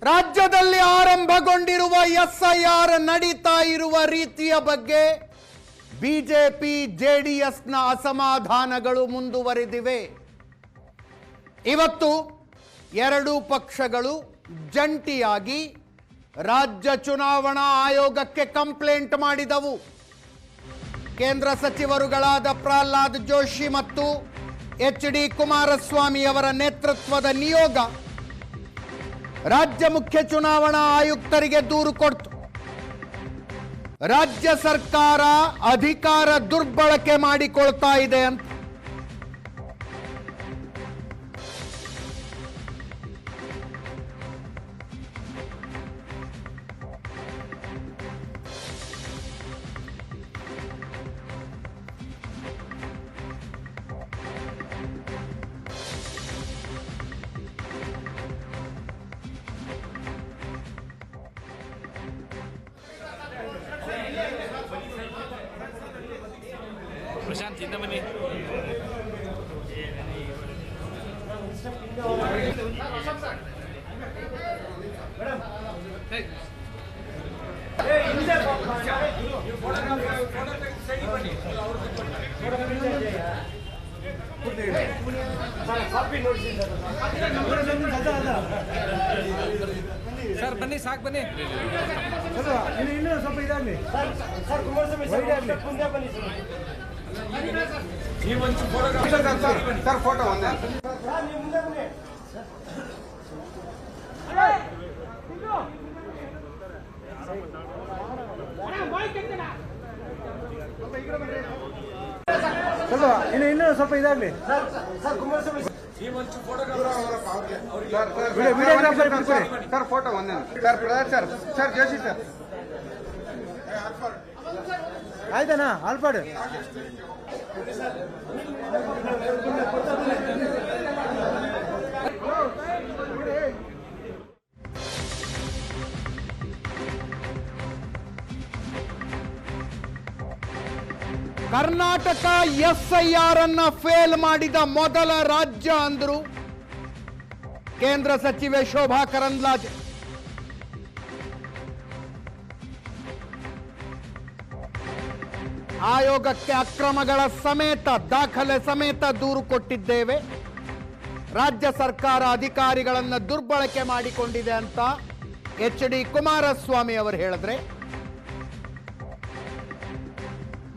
ರಾಜ್ಯದಲ್ಲಿ ಆರಂಭಗೊಂಡಿರುವ ಎಸ್ಐಆರ್ ನಡೀತಾ ಇರುವ ರೀತಿಯ ಬಗ್ಗೆ ಬಿಜೆಪಿ ಜೆಡಿಎಸ್ನ ಅಸಮಾಧಾನಗಳು ಮುಂದುವರೆದಿವೆ. ಇವತ್ತು ಎರಡೂ ಪಕ್ಷಗಳು ಜಂಟಿಯಾಗಿ ರಾಜ್ಯ ಚುನಾವಣಾ ಆಯೋಗಕ್ಕೆ ಕಂಪ್ಲೇಂಟ್ ಮಾಡಿದವು. ಕೇಂದ್ರ ಸಚಿವರುಗಳಾದ ಪ್ರಹ್ಲಾದ್ ಜೋಶಿ ಮತ್ತು ಎಚ್.ಡಿ. ಕುಮಾರಸ್ವಾಮಿ ಅವರ ನೇತೃತ್ವದ ನಿಯೋಗ ರಾಜ್ಯ ಮುಖ್ಯ ಚುನಾವಣಾ ಆಯುಕ್ತರಿಗೆ ದೂರು ಕೊಡ್ತು. ರಾಜ್ಯ ಸರ್ಕಾರ ಅಧಿಕಾರ ದುರ್ಬಳಕೆ ಮಾಡಿಕೊಳ್ತಾ ಇದೆ ಅಂತ. ಪ್ರಶಾಂತ್ ಇಂದ ಬನ್ನಿ. ಸರ್ ಬನ್ನಿ, ಸಾಕು ಬನ್ನಿ. ಇನ್ನೂ ಸ್ವಲ್ಪ ಇದಾಗಲಿ ಸರ್. ಕುಮಾರಸ್ವಾಮಿ ಮುಂದೆ ಬನ್ನಿ ಸರ್. ಫೋಟೋ ಒಂದೇ ನೀವು ಮುಂದೆ ಬನ್ನಿ. ಇನ್ನೂ ಸ್ವಲ್ಪ ಇದಾಗಲಿ ಸರ್. ಕುಮಾರಸ್ವಾಮಿ ಸರ್ ಫೋಟೋ ಒಂದೇ ಸರ್. ಸರ್ ಜೋಶಿ ಸರ್ ಆಯ್ತಾನಾ? ಆಲ್ಪಾಡು ಕರ್ನಾಟಕ ಎಸ್ಐಆರ್ ಅನ್ನ ಫೇಲ್ ಮಾಡಿದ ಮೊದಲ ರಾಜ್ಯ ಅಂದ್ರು ಕೇಂದ್ರ ಸಚಿವೆ ಶೋಭಾ ಕರಂದ್ಲಾಜೆ. ಆಯೋಗಕ್ಕೆ ಅಕ್ರಮಗಳ ಸಮೇತ, ದಾಖಲೆ ಸಮೇತ ದೂರು ಕೊಟ್ಟಿದ್ದೇವೆ. ರಾಜ್ಯ ಸರ್ಕಾರ ಅಧಿಕಾರಿಗಳನ್ನು ದುರ್ಬಳಕೆ ಮಾಡಿಕೊಂಡಿದೆ ಅಂತ ಎಚ್.ಡಿ. ಕುಮಾರಸ್ವಾಮಿ ಅವರು ಹೇಳಿದ್ರೆ,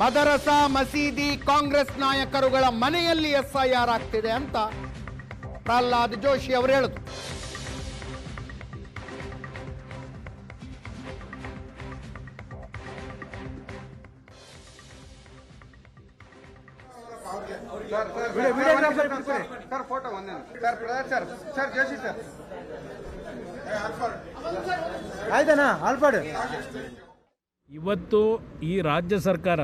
ಮದರಸಾ ಮಸೀದಿ ಕಾಂಗ್ರೆಸ್ ನಾಯಕರುಗಳ ಮನೆಯಲ್ಲಿ ಎಸ್ಐಆರ್ ಆಗ್ತಿದೆ ಅಂತ ಪ್ರಹ್ಲಾದ್ ಜೋಶಿ ಅವರು ಹೇಳಿದ್ರು. ಸರ್ ಫೋಟೋ ಒಂದೇ ಸರ್. ಸರ್ ಜೋಶಿ ಸರ್ ಆಯ್ತಾನಾ? ಆಲ್ಪಾಡು ಇವತ್ತು ಈ ರಾಜ್ಯ ಸರ್ಕಾರ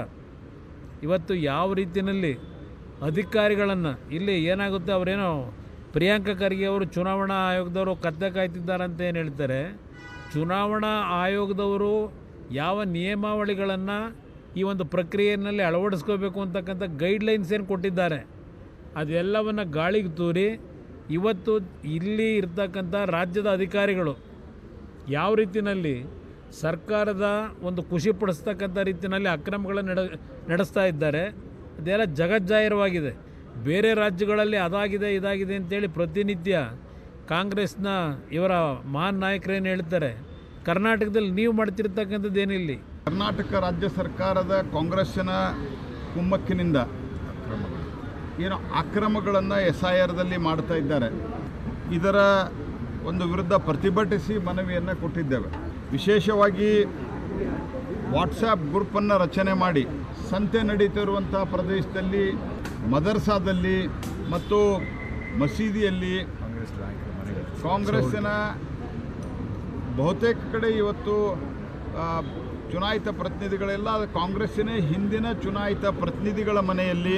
ಇವತ್ತು ಯಾವ ರೀತಿಯಲ್ಲಿ ಅಧಿಕಾರಿಗಳನ್ನು ಇಲ್ಲಿ ಏನಾಗುತ್ತೆ, ಅವರೇನೋ ಪ್ರಿಯಾಂಕಾ ಖರ್ಗೆ ಅವರು ಚುನಾವಣಾ ಆಯೋಗದವರು ಕತ್ತೆ ಕಾಯ್ತಿದ್ದಾರಂತ ಏನು ಹೇಳ್ತಾರೆ. ಚುನಾವಣಾ ಆಯೋಗದವರು ಯಾವ ನಿಯಮಾವಳಿಗಳನ್ನು ಈ ಒಂದು ಪ್ರಕ್ರಿಯೆಯಲ್ಲಿ ಅಳವಡಿಸ್ಕೋಬೇಕು ಅಂತಕ್ಕಂಥ ಗೈಡ್ಲೈನ್ಸ್ ಏನು ಕೊಟ್ಟಿದ್ದಾರೆ ಅದೆಲ್ಲವನ್ನು ಗಾಳಿಗೆ ತೂರಿ ಇವತ್ತು ಇಲ್ಲಿ ಇರ್ತಕ್ಕಂಥ ರಾಜ್ಯದ ಅಧಿಕಾರಿಗಳು ಯಾವ ರೀತಿಯಲ್ಲಿ ಸರ್ಕಾರದ ಒಂದು ಖುಷಿ ಪಡಿಸ್ತಕ್ಕಂಥ ರೀತಿಯಲ್ಲಿ ಅಕ್ರಮಗಳನ್ನು ನಡೆಸ್ತಾ ಇದ್ದಾರೆ. ಅದೆಲ್ಲ ಜಗಜ್ಜಾಹಿರವಾಗಿದೆ. ಬೇರೆ ರಾಜ್ಯಗಳಲ್ಲಿ ಅದಾಗಿದೆ ಇದಾಗಿದೆ ಅಂತೇಳಿ ಪ್ರತಿನಿತ್ಯ ಕಾಂಗ್ರೆಸ್ನ ಇವರ ಮಹಾನ್ ನಾಯಕರೇನು ಹೇಳ್ತಾರೆ. ಕರ್ನಾಟಕದಲ್ಲಿ ನೀವು ಮಾಡ್ತಿರ್ತಕ್ಕಂಥದ್ದು ಏನಿಲ್ಲಿ? ಕರ್ನಾಟಕ ರಾಜ್ಯ ಸರ್ಕಾರದ ಕಾಂಗ್ರೆಸ್ಸಿನ ಕುಮ್ಮಕ್ಕಿನಿಂದ ಏನೋ ಅಕ್ರಮಗಳನ್ನು ಎಸ್ಐಆರ್ದಲ್ಲಿ ಮಾಡ್ತಾ ಇದ್ದಾರೆ. ಇದರ ಒಂದು ವಿರುದ್ಧ ಪ್ರತಿಭಟಿಸಿ ಮನವಿಯನ್ನು ಕೊಟ್ಟಿದ್ದೇವೆ. ವಿಶೇಷವಾಗಿ ವಾಟ್ಸಪ್ ಗ್ರೂಪನ್ನು ರಚನೆ ಮಾಡಿ ಸಂತೆ ನಡೀತಿರುವಂಥ ಪ್ರದೇಶದಲ್ಲಿ, ಮದರ್ಸಾದಲ್ಲಿ ಮತ್ತು ಮಸೀದಿಯಲ್ಲಿ ಕಾಂಗ್ರೆಸ್ಸಿನ ಬಹುತೇಕ ಕಡೆ ಇವತ್ತು ಚುನಾಯಿತ ಪ್ರತಿನಿಧಿಗಳೆಲ್ಲ ಕಾಂಗ್ರೆಸ್ಸಿನ ಹಿಂದಿನ ಚುನಾಯಿತ ಪ್ರತಿನಿಧಿಗಳ ಮನೆಯಲ್ಲಿ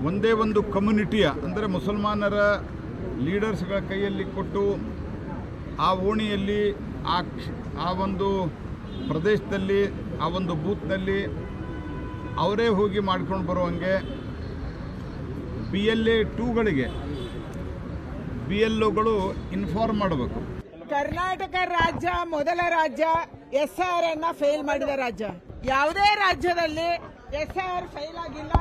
ಒಂದೇ ಒಂದು ಕಮ್ಯುನಿಟಿಯ ಅಂದರೆ ಮುಸಲ್ಮಾನರ ಲೀಡರ್ಸ್ಗಳ ಕೈಯಲ್ಲಿ ಕೊಟ್ಟು ಆ ಓಣಿಯಲ್ಲಿ ಆ ಒಂದು ಪ್ರದೇಶದಲ್ಲಿ ಆ ಒಂದು ಬೂತ್ನಲ್ಲಿ ಅವರೇ ಹೋಗಿ ಮಾಡ್ಕೊಂಡು ಬರುವಂಗೆ BLA 2ಗಳಿಗೆ BLOಗಳು ಇನ್ಫಾರ್ಮ್ ಮಾಡಬೇಕು. ಕರ್ನಾಟಕ ರಾಜ್ಯ ಮೊದಲ ರಾಜ್ಯ SIR ಅನ್ನ ಫೇಲ್ ಮಾಡಿದ ರಾಜ್ಯ. ಯಾವುದೇ ರಾಜ್ಯದಲ್ಲಿ SIR ಫೇಲ್ ಆಗಿಲ್ಲ.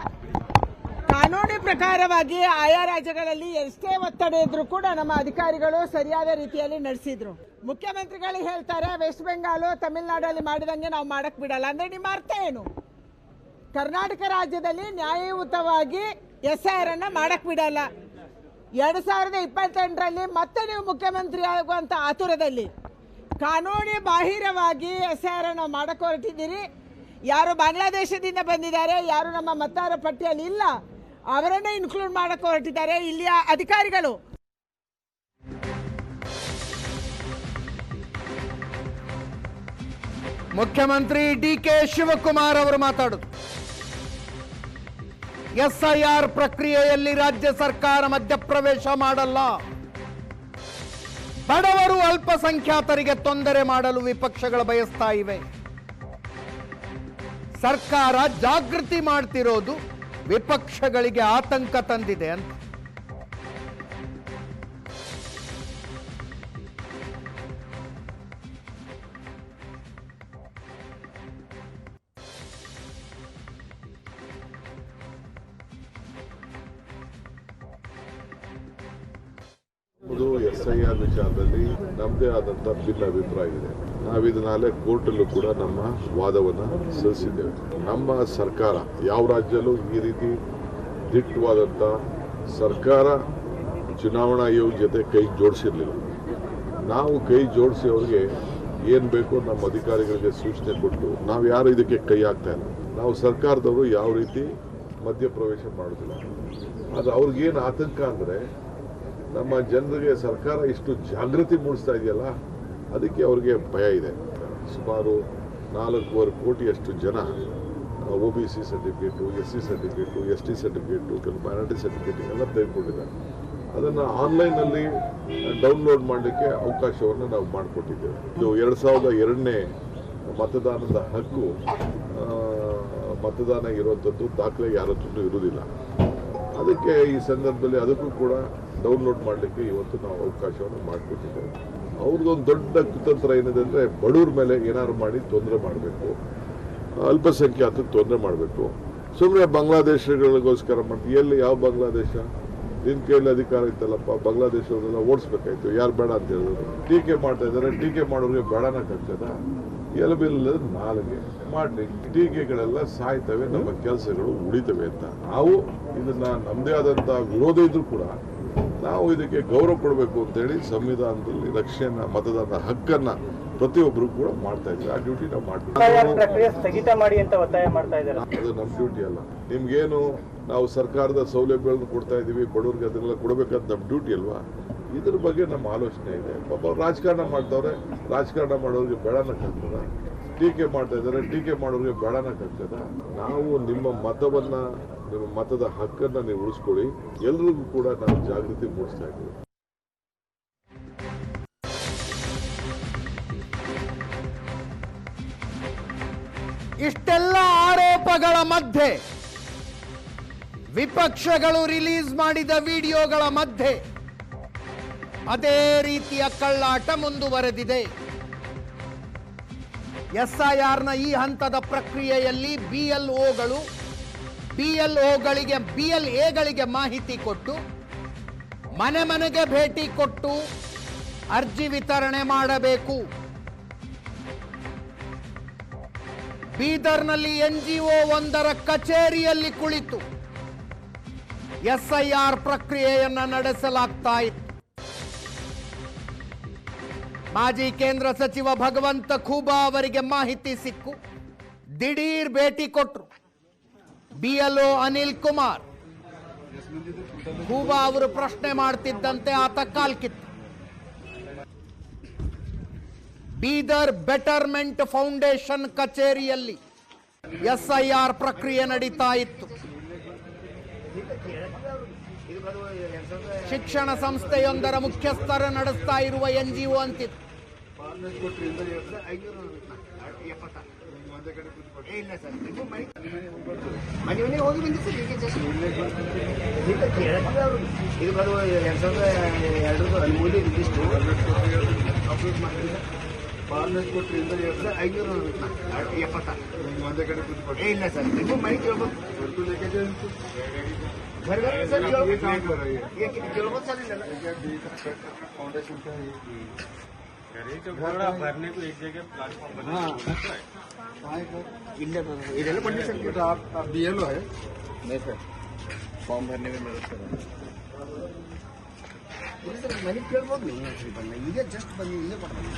ಕಾನೂನು ಪ್ರಕಾರವಾಗಿ ಆಯಾ ರಾಜ್ಯಗಳಲ್ಲಿ ಎಷ್ಟೇ ಒತ್ತಡ ಇದ್ರೂ ಕೂಡ ನಮ್ಮ ಅಧಿಕಾರಿಗಳು ಸರಿಯಾದ ರೀತಿಯಲ್ಲಿ ನಡೆಸಿದ್ರು. ಮುಖ್ಯಮಂತ್ರಿಗಳು ಹೇಳ್ತಾರೆ ವೆಸ್ಟ್ ಬೆಂಗಾಲ್ ತಮಿಳುನಾಡಲ್ಲಿ ಮಾಡಿದಂಗೆ ನಾವು ಮಾಡಕ್ ಬಿಡಲ್ಲ ಅಂದ್ರೆ ನಿಮ್ಮ ಅರ್ಥ ಏನು? ಕರ್ನಾಟಕ ರಾಜ್ಯದಲ್ಲಿ ನ್ಯಾಯಯುತವಾಗಿ SIR ಅನ್ನ ಮಾಡಕ್ ಬಿಡಲ್ಲ. 2028ರಲ್ಲಿ ಮತ್ತೆ ನೀವು ಮುಖ್ಯಮಂತ್ರಿ ಆಗುವಂತ ಆತುರದಲ್ಲಿ ಕಾನೂನು ಬಾಹಿರವಾಗಿ SIR ಅನ್ನ ಮಾಡಕ್ ಹೊರಟಿದ್ದೀರಿ. ಯಾರು ಬಾಂಗ್ಲಾದೇಶದಿಂದ ಬಂದಿದ್ದಾರೆ, ಯಾರು ನಮ್ಮ ಮತದಾರ ಪಟ್ಟಿಯಲ್ಲಿ ಇಲ್ಲ, ಅವರನ್ನೇ ಇನ್ಕ್ಲೂಡ್ ಮಾಡಕ್ ಹೊರಟಿದ್ದಾರೆ ಇಲ್ಲಿಯ ಅಧಿಕಾರಿಗಳು. ಮುಖ್ಯಮಂತ್ರಿ DK ಶಿವಕುಮಾರ್ ಅವರು ಮಾತಾಡುದು SIR ಪ್ರಕ್ರಿಯೆಯಲ್ಲಿ ರಾಜ್ಯ ಸರ್ಕಾರ ಮಧ್ಯಪ್ರವೇಶ ಮಾಡಲ್ಲ. ಬಡವರು ಅಲ್ಪಸಂಖ್ಯಾತರಿಗೆ ತೊಂದರೆ ಮಾಡಲು ವಿಪಕ್ಷಗಳು ಬಯಸ್ತಾ ಇವೆ. ಸರ್ಕಾರ ಜಾಗೃತಿ ಮಾಡ್ತಿರೋದು ವಿಪಕ್ಷಗಳಿಗೆ ಆತಂಕ ತಂದಿದೆ ಅಂತ. SIR ವಿಚಾರದಲ್ಲಿ ನಮ್ಮದೇ ಆದಂಥ ಭಿನ್ನ ಅಭಿಪ್ರಾಯ ಇದೆ. ನಾವಿದನ್ನಾಲೆ ಕೋರ್ಟಲ್ಲೂ ಕೂಡ ನಮ್ಮ ವಾದವನ್ನು ಸಲ್ಲಿಸಿದ್ದೇವೆ. ನಮ್ಮ ಸರ್ಕಾರ ಯಾವ ರಾಜ್ಯಲ್ಲೂ ಈ ರೀತಿ ದಿಟ್ಟವಾದಂಥ ಸರ್ಕಾರ ಚುನಾವಣಾ ಆಯೋಗ ಜೊತೆ ಕೈ ಜೋಡಿಸಿರಲಿಲ್ಲ. ನಾವು ಕೈ ಜೋಡಿಸಿ ಅವ್ರಿಗೆ ಏನು ಬೇಕೋ ನಮ್ಮ ಅಧಿಕಾರಿಗಳಿಗೆ ಸೂಚನೆ ಕೊಟ್ಟು ನಾವು ಯಾರು ಇದಕ್ಕೆ ಕೈ ಹಾಕ್ತಾ ಇಲ್ಲ. ನಾವು ಸರ್ಕಾರದವರು ಯಾವ ರೀತಿ ಮಧ್ಯಪ್ರವೇಶ ಮಾಡೋದಿಲ್ಲ. ಆದರೆ ಅವ್ರಿಗೇನು ಆತಂಕ ಅಂದರೆ ನಮ್ಮ ಜನರಿಗೆ ಸರ್ಕಾರ ಇಷ್ಟು ಜಾಗೃತಿ ಮೂಡಿಸ್ತಾ ಇದೆಯಲ್ಲ, ಅದಕ್ಕೆ ಅವ್ರಿಗೆ ಭಯ ಇದೆ. ಸುಮಾರು 4.25 ಕೋಟಿಯಷ್ಟು ಜನ OBC certificate, SC certificate, ST certificate, ಕೆಲವು ಮೈನಾರಿಟಿ ಸರ್ಟಿಫಿಕೇಟ್ ಎಲ್ಲ ತೆಗೆದುಕೊಂಡಿದ್ದಾರೆ. ಅದನ್ನು ಆನ್ಲೈನಲ್ಲಿ ಡೌನ್ಲೋಡ್ ಮಾಡಲಿಕ್ಕೆ ಅವಕಾಶವನ್ನು ನಾವು ಮಾಡಿಕೊಟ್ಟಿದ್ದೇವೆ. ಇದು 2002ನೇ ಮತದಾನದ ಹಕ್ಕು, ಮತದಾನ ಇರುವಂಥದ್ದು ದಾಖಲೆ ಯಾರ ಹತ್ರನೂ ಇರುವುದಿಲ್ಲ. ಅದಕ್ಕೆ ಈ ಸಂದರ್ಭದಲ್ಲಿ ಅದಕ್ಕೂ ಕೂಡ ಡೌನ್ಲೋಡ್ ಮಾಡಲಿಕ್ಕೆ ಇವತ್ತು ನಾವು ಅವಕಾಶವನ್ನು ಮಾಡಿಕೊಟ್ಟಿದ್ದೇವೆ. ಅವ್ರದ್ದೊಂದು ದೊಡ್ಡ ಕುತಂತ್ರ ಏನಿದೆ ಅಂದರೆ ಬಡವ್ರ ಮೇಲೆ ಏನಾದ್ರು ಮಾಡಿ ತೊಂದರೆ ಮಾಡಬೇಕು, ಅಲ್ಪಸಂಖ್ಯಾತಕ್ಕೆ ತೊಂದರೆ ಮಾಡಬೇಕು. ಸುಮ್ಮನೆ ಬಾಂಗ್ಲಾದೇಶಗಳಿಗೋಸ್ಕರ ಮಾಡ್ತೀವಿ. ಎಲ್ಲಿ ಯಾವ ಬಾಂಗ್ಲಾದೇಶ? ನಿನ್ನ ಕೈಯಲ್ಲಿ ಅಧಿಕಾರ ಇತ್ತಲ್ಲಪ್ಪ, ಬಾಂಗ್ಲಾದೇಶವ್ರನ್ನೆಲ್ಲ ಓಡಿಸ್ಬೇಕಾಯ್ತು. ಯಾರು ಬೇಡ ಅಂತ ಹೇಳಿದ್ರು. ಟೀಕೆ ಮಾಡ್ತಾ ಇದ್ದಾರೆ. ಟೀಕೆ ಮಾಡೋರಿಗೆ ಬೇಡನಕ್ಕಾಗ್ತದ? ಎಲಬಿಲ್ಲದ ನಾಲಿಗೆ ಮಾಡಲಿ. ಟೀಕೆಗಳೆಲ್ಲ ಸಾಯ್ತವೆ, ನಮ್ಮ ಕೆಲಸಗಳು ಉಳಿತವೆ ಅಂತ ನಾವು ಇದನ್ನ ನಮ್ಮದೇ ಆದಂಥ ವಿರೋಧ ಇದ್ರೂ ಕೂಡ ನಾವು ಇದಕ್ಕೆ ಗೌರವ ಕೊಡಬೇಕು ಅಂತೇಳಿ ಸಂವಿಧಾನದಲ್ಲಿ ರಕ್ಷಣೆ ಮತದಾನದ ಹಕ್ಕನ್ನ ಪ್ರತಿಯೊಬ್ಬರು ಕೂಡ ಮಾಡ್ತಾ ಇದ್ದಾರೆ. ಆ ಡ್ಯೂಟಿ ನಾವು ಮಾಡ್ತೀವಿ. ಸ್ಥಗಿತ ಮಾಡಿ ಅಂತ ಒತ್ತಾಯ ಮಾಡ್ತಾ ಇದ್ದಾರೆ. ಅದು ನಮ್ಮ ಡ್ಯೂಟಿ ಅಲ್ಲ. ನಿಮ್ಗೇನು ನಾವು ಸರ್ಕಾರದ ಸೌಲಭ್ಯಗಳನ್ನು ಕೊಡ್ತಾ ಇದ್ದೀವಿ, ಬಡವರಿಗೆ ಅದನ್ನೆಲ್ಲ ಕೊಡಬೇಕಂತ ನಮ್ಮ ಡ್ಯೂಟಿ ಅಲ್ವಾ? ಇದ್ರ ಬಗ್ಗೆ ನಮ್ಮ ಆಲೋಚನೆ ಇದೆ. ಪಾಪ ರಾಜಕಾರಣ ಮಾಡ್ತಾವ್ರೆ, ರಾಜಕಾರಣ ಮಾಡೋರಿಗೆ ಬೇಡನಕ್ಕಾಗ್ತದ? ಟೀಕೆ ಮಾಡ್ತಾ ಇದ್ದಾರೆ, ಟೀಕೆ ಮಾಡೋರಿಗೆ ಬೇಡನಕ್ಕಾಗ್ತದ? ನಾವು ನಿಮ್ಮ ಮತವನ್ನ, ನಿಮ್ಮ ಮತದ ಹಕ್ಕನ್ನ ನೀವು ಉಳಿಸ್ಕೊಳ್ಳಿ. ಎಲ್ರಿಗೂ ಕೂಡ ನಾವು ಜಾಗೃತಿ ಮೂಡಿಸ್ತಾ ಇದ್ದೀವಿ. ಇಷ್ಟೆಲ್ಲ ಆರೋಪಗಳ ಮಧ್ಯೆ, ವಿಪಕ್ಷಗಳು ರಿಲೀಸ್ ಮಾಡಿದ ವಿಡಿಯೋಗಳ ಮಧ್ಯೆ ಅದೇ ರೀತಿಯ ಕಳ್ಳಾಟ ಮುಂದುವರೆದಿದೆ. SIRನ ಈ ಹಂತದ ಪ್ರಕ್ರಿಯೆಯಲ್ಲಿ BLAಗಳಿಗೆ ಮಾಹಿತಿ ಕೊಟ್ಟು, ಮನೆ ಮನೆಗೆ ಭೇಟಿ ಕೊಟ್ಟು ಅರ್ಜಿ ವಿತರಣೆ ಮಾಡಬೇಕು. ಬೀದರ್ನಲ್ಲಿ NGO ಒಂದರ ಕಚೇರಿಯಲ್ಲಿ ಕುಳಿತು SIR ಪ್ರಕ್ರಿಯೆಯನ್ನು ನಡೆಸಲಾಗ್ತಾ ಇತ್ತು. ಮಾಜಿ ಕೇಂದ್ರ ಸಚಿವ ಭಗವಂತ ಖೂಬಾ ಅವರಿಗೆ ಮಾಹಿತಿ ಸಿಕ್ಕು ದಿಢೀರ್ ಭೇಟಿ ಕೊಟ್ಟರು BLO ಅನಿಲ್ ಕುಮಾರ್. ಖೂಬಾ ಅವರು ಪ್ರಶ್ನೆ ಮಾಡ್ತಿದ್ದಂತೆ ಆತ ಕಾಲ್ಕಿತ್ತು. ಬೀದರ್ ಬೆಟರ್ಮೆಂಟ್ ಫೌಂಡೇಶನ್ ಕಚೇರಿಯಲ್ಲಿ SIR ಪ್ರಕ್ರಿಯೆ ನಡೀತಾ ಇತ್ತು. ಶಿಕ್ಷಣ ಸಂಸ್ಥೆಯೊಂದರ ಮುಖ್ಯಸ್ಥರ ನಡೆಸ್ತಾ ಇರುವ NGO ಅಂತಿತ್ತು. ಇಲ್ಲ ಸರ್ ನೀವು ಮನೆ ಮನೆಗೆ ಹೋಗಿ ಬಂದಿ ಸರ್ ಈಗ ಜಸ್ಟ್ ಈಗ ಕೇಳಕ್ಕೆ ಅವರು ಇದು ಬರುವ 2002 ಮೂಲೆ ಲಿಸ್ಟು ಅಪ್ಲೋಡ್ ಮಾಡಿದ್ರೆ ಫಾರ್ಮರ್ಸ್ ಕೊಟ್ಟರಿಂದ 570 ಇಲ್ಲ ಸರ್ ನೀವು ಮನೆ ಕೇಳ್ಬೋದು घर घर सर ये केवल सर भरने को एक जगह प्लेटफॉर्म ಇದೆಲ್ಲ ಬನ್ನಿ ಸರ್ BLO है नहीं सर फॉर्म भरने में मदद कर सर मनी ಕೇಳ್ಬೋದು ನೀವು ಬನ್ನಿ ಈಗ ಜಸ್ಟ್ ಬನ್ನಿ ಇಲ್ಲೇ ಬರ್ತೀನಿ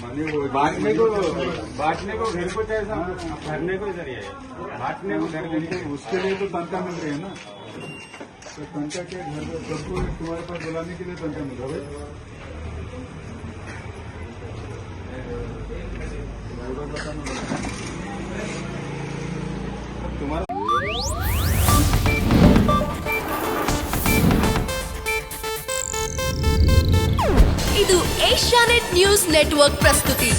मनी में बांटने को घर को चाहिए, भरने को जरिए बांटने को घर उसके लिए तो तनख्वाह मिल रही है ना, तो तनख्वाह के घर सबको तुम्हारे पास बुलाने के लिए तनख्वाह मिल रहा है तुम्हारा। ಇದು ಏಷ್ಯಾನೆಟ್ ನ್ಯೂಸ್ ನೆಟ್ವರ್ಕ್ ಪ್ರಸ್ತುತಿ.